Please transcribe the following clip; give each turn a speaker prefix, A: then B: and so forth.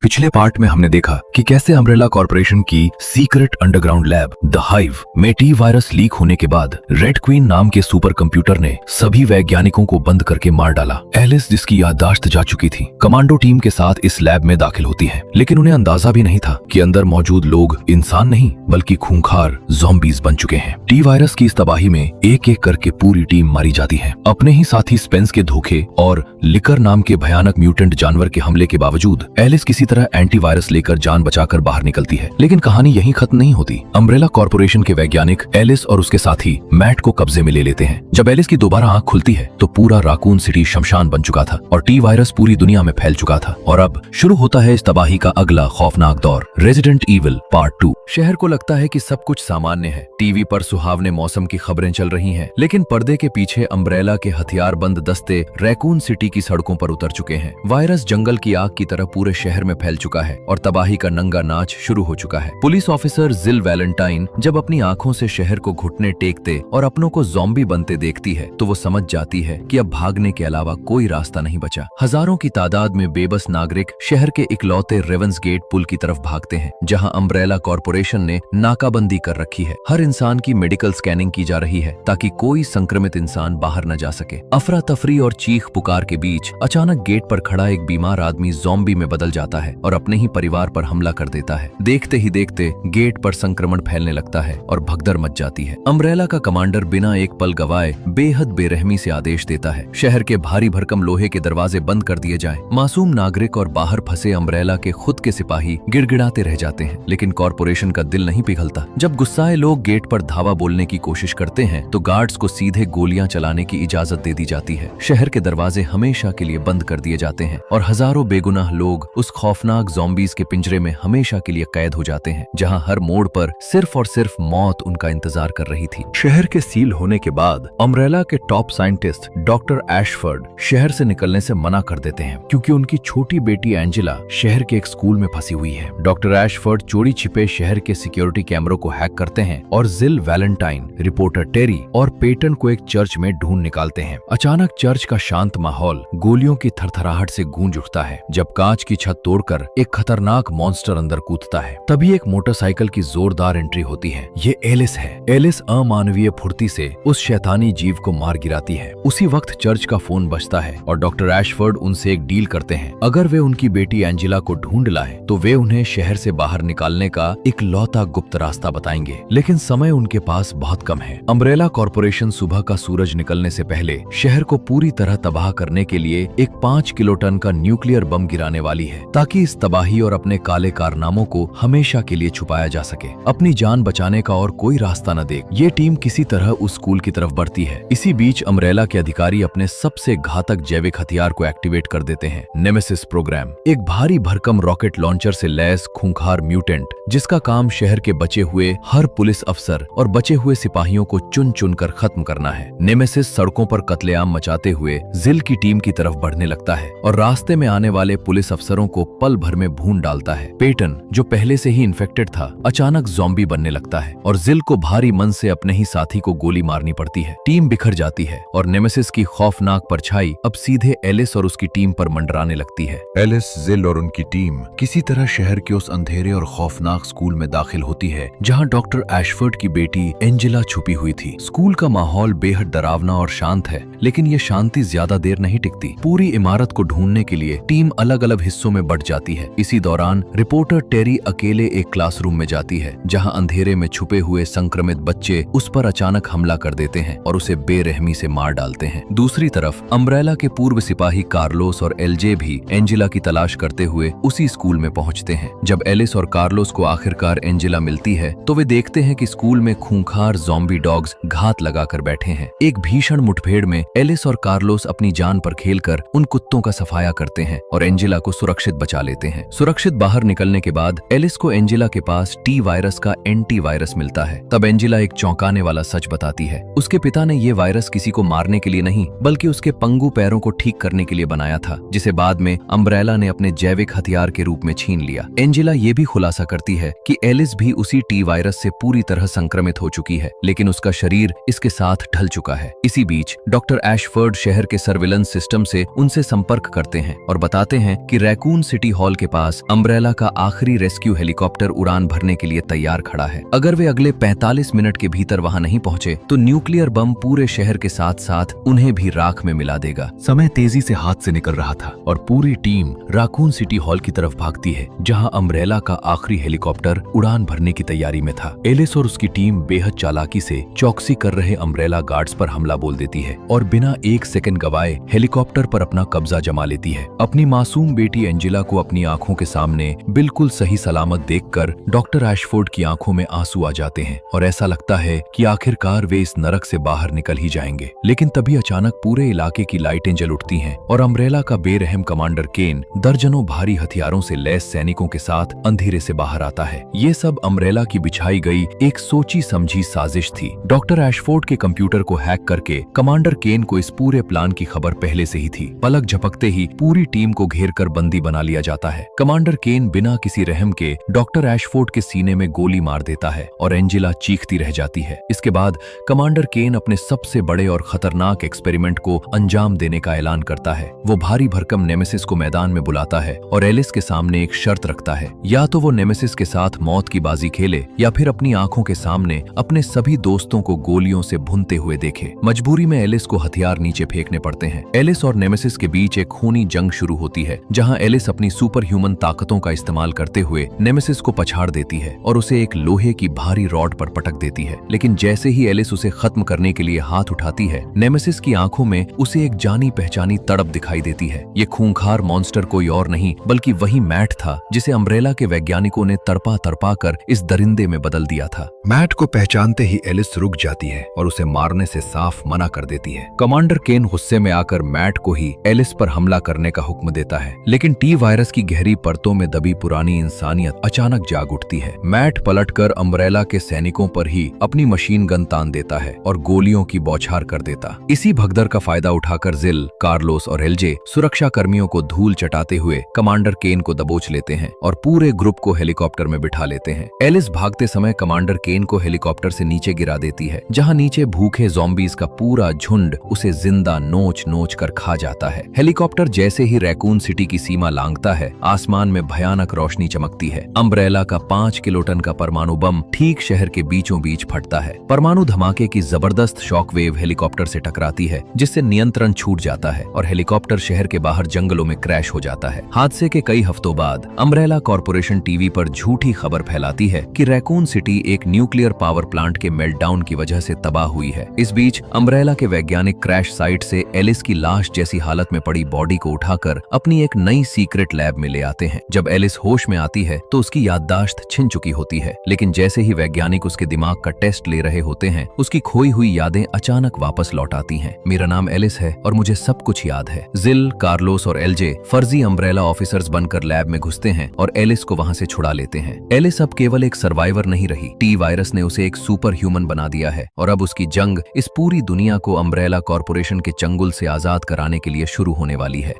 A: पिछले पार्ट में हमने देखा कि कैसे अम्ब्रेला कॉर्पोरेशन की secret underground lab the hive में टी वायरस लीक होने के बाद रेड क्वीन नाम के सुपर कंप्यूटर ने सभी वैज्ञानिकों को बंद करके मार डाला। एलिस, जिसकी याददाश्त जा चुकी थी, कमांडो टीम के साथ इस लैब में दाखिल होती है, लेकिन उन्हें अंदाजा भी नहीं था कि अंदर मौजूद लोग इंसान नहीं बल्कि खूंखार ज़ॉम्बीज बन चुके हैं। टी वायरस की इस तबाही में एक एक करके पूरी टीम मारी जाती है। अपने ही साथी स्पेंस के धोखे और लिकर नाम के भयानक म्यूटेंट जानवर के हमले के बावजूद एलिस किसी तरह एंटीवायरस लेकर जान बचाकर बाहर निकलती है। लेकिन कहानी यहीं खत्म नहीं होती। अम्ब्रेला कॉर्पोरेशन के वैज्ञानिक एलिस और उसके साथी मैट को कब्जे में ले लेते हैं। जब एलिस की दोबारा आंख खुलती है तो पूरा राकून सिटी शमशान बन चुका था और टी वायरस पूरी दुनिया में फैल चुका था। और अब शुरू होता है इस तबाही का अगला खौफनाक दौर, रेजिडेंट ईविल पार्ट 2। शहर को लगता है कि सब कुछ सामान्य है। टीवी पर सुहावने मौसम की खबरें चल रही हैं, लेकिन पर्दे के पीछे अम्ब्रेला के हथियारबंद दस्ते रैकून सिटी की सड़कों पर उतर चुके हैं। वायरस जंगल की आग की तरह पूरे शहर में फैल चुका है और तबाही का नंगा नाच शुरू हो चुका है। पुलिस ऑफिसर जिल वैलेंटाइन जब अपनी आंखों से शहर को घुटने टेकते और अपनों को ज़ॉम्बी बनते देखती है तो वो समझ जाती है कि अब भागने के अलावा कोई रास्ता नहीं बचा। हजारों की तादाद में बेबस नागरिक शहर के इकलौते रेवेंस गेट पुल की तरफ भागते हैं, जहां अम्ब्रेला कॉर्पोरेशन ने नाकाबंदी कर रखी है। हर इंसान की मेडिकल स्कैनिंग की जा रही है ताकि कोई संक्रमित इंसान बाहर न जा सके। अफरा तफरी और चीख पुकार के बीच अचानक गेट पर खड़ा एक बीमार आदमी ज़ॉम्बी में बदल जाता है और अपने ही परिवार पर हमला कर देता है। देखते ही देखते गेट पर संक्रमण फैलने लगता है और भगदड़ मच जाती है। अम्ब्रेला का कमांडर बिना एक पल गवाए बेहद बेरहमी से आदेश देता है, शहर के भारी भरकम लोहे के दरवाजे बंद कर दिए जाएं। मासूम नागरिक और बाहर फंसे अम्ब्रेला के खुद के सिपाही गिड़गिड़ाते रह जाते हैं, लेकिन कॉर्पोरेशन का दिल नहीं पिघलता। जब गुस्साए लोग गेट पर धावा बोलने की कोशिश करते हैं तो गार्ड्स को सीधे गोलियां चलाने की इजाजत दे दी जाती है। शहर के दरवाजे हमेशा के लिए बंद कर दिए जाते हैं और हजारों बेगुनाह लोग उस खौफनाक ज़ॉम्बीज के पिंजरे में हमेशा के लिए कैद हो जाते हैं, जहां हर मोड़ पर सिर्फ और सिर्फ मौत उनका इंतजार कर रही थी। शहर के सील होने के बाद अम्ब्रेला के टॉप साइंटिस्ट डॉक्टर एशफर्ड शहर से निकलने से मना कर देते हैं, क्योंकि उनकी छोटी बेटी एंजेला शहर के एक स्कूल में फंसी हुई है। डॉक्टर एशफर्ड चोरी छिपे शहर के सिक्योरिटी कैमरों को हैक करते हैं और जिल वैलेंटाइन, रिपोर्टर टेरी और पेटन को एक चर्च में ढूंढ निकालते हैं। अचानक चर्च का शांत माहौल गोलियों की थरथराहट से गूंज उठता है जब कांच की छत तोड़कर एक खतरनाक मॉन्स्टर अंदर कूदता है। तभी एक मोटरसाइकिल की जोरदार एंट्री होती है। ये एलिस है। एलिस अमानवीय फुर्ती से उस शैतानी जीव को मार गिराती है। उसी वक्त चर्च का फोन बजता है और डॉक्टर एशफर्ड उनसे एक डील करते हैं। अगर वे उनकी बेटी एंजेला को ढूंढ लाए तो वे उन्हें शहर से बाहर निकालने का इकलौता गुप्त रास्ता बताएंगे, लेकिन समय उनके पास बहुत कम है। अम्ब्रेला कॉर्पोरेशन सुबह का सूरज निकलने से पहले शहर को पूरी तरह तबाह करने के लिए एक 5 किलोटन का न्यूक्लियर बम गिराने वाली है, ताकि इस तबाही और अपने काले कारनामों को हमेशा के लिए छुपाया जा सके। अपनी जान बचाने का और कोई रास्ता न देख ये टीम किसी तरह उस स्कूल की तरफ बढ़ती है। इसी बीच अम्ब्रेला के अधिकारी अपने सबसे घातक जैविक हथियार को एक्टिवेट कर देते हैं, नेमेसिस प्रोग्राम, एक भारी भरकम रॉकेट लॉन्चर से लैस खूंखार म्यूटेंट, जिसका काम शहर के बचे हुए हर पुलिस अफसर और बचे हुए सिपाहियों को चुन चुन कर खत्म करना है। नेमेसिस सड़कों पर कत्लेआम मचाते हुए जिल की टीम की तरफ बढ़ने लगता है और रास्ते में आने वाले पुलिस अफसरों को पल भर में भून डालता है। पेटन, जो पहले से ही इन्फेक्टेड था, अचानक ज़ॉम्बी बनने लगता है और जिल को भारी मन से अपने ही साथी को गोली मारनी पड़ती है। टीम बिखर जाती है और नेमेसिस की खौफनाक परछाई अब सीधे एलिस और उसकी टीम पर मंडराने लगती है।
B: एलिस, जिल और उनकी टीम किसी तरह शहर के उस अंधेरे और खौफनाक स्कूल में दाखिल होती है जहां डॉक्टर एशफर्ड की बेटी एंजेला छुपी हुई थी। स्कूल का माहौल बेहद डरावना और शांत है, लेकिन ये शांति ज्यादा देर नहीं टिकती। पूरी इमारत को ढूंढने के लिए टीम अलग अलग हिस्सों में बंट जाती है। इसी दौरान रिपोर्टर टेरी अकेले एक क्लासरूम में जाती है जहां अंधेरे में छुपे हुए संक्रमित बच्चे उस पर अचानक हमला कर देते हैं और उसे बेरहमी से मार डालते हैं। दूसरी तरफ अम्ब्रेला के पूर्व सिपाही कार्लोस और एलजे भी एंजेला की तलाश करते हुए उसी स्कूल में पहुंचते हैं। जब एलिस और कार्लोस को आखिरकार एंजेला मिलती है तो वे देखते हैं कि स्कूल में खूंखार ज़ॉम्बी डॉग्स घात लगाकर बैठे हैं। एक भीषण मुठभेड़ में एलिस और कार्लोस अपनी जान पर खेलकर उन कुत्तों का सफाया करते हैं और एंजेला को सुरक्षित बचा लेते हैं। सुरक्षित बाहर निकलने के बाद एलिस को एंजेला के पास टी वायरस का एंटी वायरस मिलता है। तब एंजेला एक चौंकाने वाला सच बताती है। उसके पिता ने ये वायरस किसी को मारने के लिए नहीं बल्कि उसके पंगु पैरों को ठीक करने के लिए बनाया था, जिसे बाद में अम्ब्रेला ने अपने जैविक हथियार के रूप में छीन लिया। एंजेला ये भी खुलासा करती है कि एलिस भी उसी टी वायरस से पूरी तरह संक्रमित हो चुकी है, लेकिन उसका शरीर इसके साथ ढल चुका है। इसी बीच डॉक्टर एशफोर्ड शहर के सर्विलेंस सिस्टम से उनसे संपर्क करते हैं और बताते हैं कि रैकून सिटी हॉल के पास अम्ब्रेला का आखिरी रेस्क्यू हेलीकॉप्टर उड़ान भरने के लिए तैयार खड़ा है। अगर वे अगले 45 मिनट के भीतर वहां नहीं पहुंचे तो न्यूक्लियर बम पूरे शहर के साथ साथ उन्हें भी राख में मिला देगा।
A: समय तेजी से हाथ से निकल रहा था और पूरी टीम रैकून सिटी हॉल की तरफ भागती है, जहां अम्ब्रेला का आखिरी हेलीकॉप्टर उड़ान भरने की तैयारी में था। एलिस और उसकी टीम बेहद चालाकी से चौकसी कर रहे अम्ब्रेला गार्ड्स पर हमला बोल देती है और बिना एक सेकंड गवाए हेलीकॉप्टर पर अपना कब्जा जमा लेती है। अपनी मासूम बेटी एंजेला को अपनी आंखों के सामने बिल्कुल सही सलामत देखकर डॉक्टर एशफोर्ड की आंखों में आंसू आ जाते हैं और ऐसा लगता है कि आखिरकार वे इस नरक से बाहर निकल ही जाएंगे। लेकिन तभी अचानक पूरे इलाके की लाइटें जल उठती हैं और अम्ब्रेला का बेरहम कमांडर केन दर्जनों भारी हथियारों से लैस सैनिकों के साथ अंधेरे से बाहर आता है। ये सब अम्ब्रेला की बिछाई गई एक सोची समझी साजिश थी। डॉक्टर एशफोर्ड के कंप्यूटर को हैक करके कमांडर केन को इस पूरे प्लान की खबर पहले से ही थी। पलक झपकते ही पूरी टीम को घेर कर बंदी बना लिया जाता है। कमांडर केन बिना किसी रहम के डॉक्टर एशफोर्ड के सीने में गोली मार देता है और एंजेला चीखती रह जाती है। इसके बाद कमांडर केन अपने सबसे बड़े और खतरनाक एक्सपेरिमेंट को अंजाम देने का ऐलान करता है। वो भारी भरकम नेमेसिस को मैदान में बुलाता है और एलिस के सामने एक शर्त रखता है, या तो वो नेमेसिस के साथ मौत की बाजी खेले या फिर अपनी आंखों के सामने अपने सभी दोस्तों को गोलियों से भुनते हुए देखे। मजबूरी में एलिस को हथियार नीचे फेंकने पड़ते हैं। एलिस और नेमेसिस के बीच एक खूनी जंग शुरू होती है, जहां एलिस अपनी सुपर ह्यूमन ताकतों का इस्तेमाल करते हुए नेमेसिस को पछाड़ देती है और उसे एक लोहे की भारी रॉड पर पटक देती है। लेकिन जैसे ही एलिस उसे खत्म करने के लिए हाथ उठाती है, नेमेसिस की आंखों में उसे एक जानी पहचानी तड़प दिखाई देती है। ये खूंखार मॉन्स्टर कोई और नहीं बल्कि वही मैट था जिसे अम्ब्रेला के वैज्ञानिकों ने तड़पा तड़पा कर इस दरिंदे में बदल दिया था।
B: मैट को पहचानते ही एलिस रुक जाती है और उसे मारने से साफ मना कर देती है। कमांडर केन गुस्से में आकर मैट को ही एलिस पर हमला करने का हुक्म देता है, लेकिन टी वायरस की गहरी परतों में दबी पुरानी इंसानियत अचानक जाग उठती है। मैट पलटकर अम्ब्रेला के सैनिकों पर ही अपनी मशीन गन तान देता है और गोलियों की बौछार कर देता। इसी भगदड़ का फायदा उठाकर जिल, कार्लोस और एलजे सुरक्षा कर्मियों को धूल चटाते हुए कमांडर केन को दबोच लेते हैं और पूरे ग्रुप को हेलीकॉप्टर में बिठा लेते हैं। एलिस भागते समय कमांडर केन को हेलीकॉप्टर से नीचे गिरा देती है, जहां नीचे भूखे ज़ॉम्बीज़ का पूरा झुंड उसे जिंदा नोच नोच कर खा जाता है। हेलीकॉप्टर जैसे ही रैकून सिटी की सीमा लांघता है, आसमान में भयानक रोशनी चमकती है। अम्ब्रेला का 5 किलो टन का परमाणु बम ठीक शहर के बीचों बीच फटता है। परमाणु धमाके की जबरदस्त शॉक वेव हेलीकॉप्टर से टकराती है, जिससे नियंत्रण छूट जाता है और हेलीकॉप्टर शहर के बाहर जंगलों में क्रैश हो जाता है। हादसे के कई हफ्तों बाद अम्ब्रेला कॉर्पोरेशन टीवी पर झूठी खबर फैलाती है कि रैकून सिटी एक न्यूक्लियर पावर प्लांट के मेल्टडाउन की वजह से तबाह हुई है। इस बीच अम्ब्रेला के वैज्ञानिक क्रैश साइट से एलिस की लाश जैसी हालत में पड़ी बॉडी को उठाकर अपनी एक नई सीक्रेट लैब में ले आते हैं। जब एलिस होश में आती है तो उसकी याददाश्त छिन चुकी होती है, लेकिन जैसे ही वैज्ञानिक उसके दिमाग का टेस्ट ले रहे होते हैं, उसकी खोई हुई यादें अचानक वापस लौट आती हैं। मेरा नाम एलिस है और मुझे सब कुछ याद है। जिल, कार्लोस और एलजे फर्जी अम्ब्रेला ऑफिसर्स बनकर लैब में घुसते हैं और एलिस को वहां से छुड़ा लेते हैं। एलिस अब केवल एक सर्वाइवर नहीं रही, टी वायरस ने उसे एक सुपर ह्यूमन बना दिया है और अब उसकी जंग इस पूरी दुनिया को अम्ब्रेला कॉर्पोरेशन के चंगुल से आजाद कराने के लिए शुरू होने वाली है।